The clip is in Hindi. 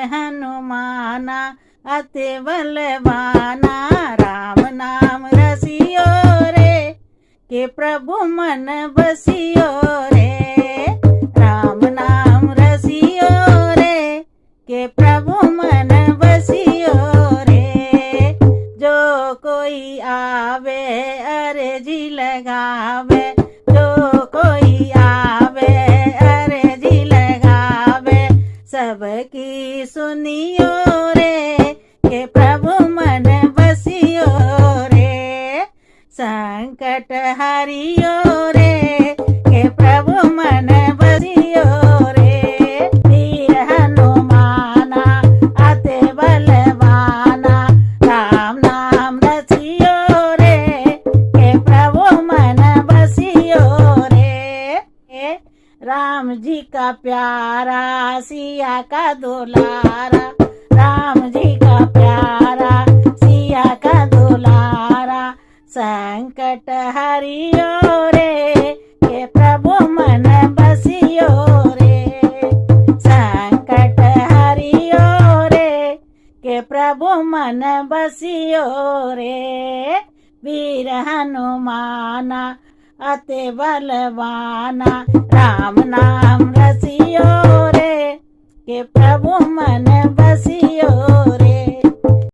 हनुमाना अति बलवाना, राम नाम रसियो रे के प्रभु मन बसियो रे। राम नाम रसियो रे के प्रभु मन बसियो रे। जो कोई आवे अर्जी लगावे, जो कोई आवे अर्जी लगावे, सबकी सुनियो रे के प्रभु मन बसियो रे। संकट हरियो रे के प्रभु मन बसियो रे। वीर हनुमाना अति बलवाना, राम नाम रसियो रे के प्रभु मन बसियो रे। राम जी का प्यारा सिया का दुलारा, राम जी का प्यारा सिया का दुलारा, संकट हरियो रे के प्रभु मन बसियो रे। संकट हरियो रे के प्रभु मन बसियो रे। वीर हनुमाना अति बलवाना, राम नाम रसियो रे के प्रभु मन बसियो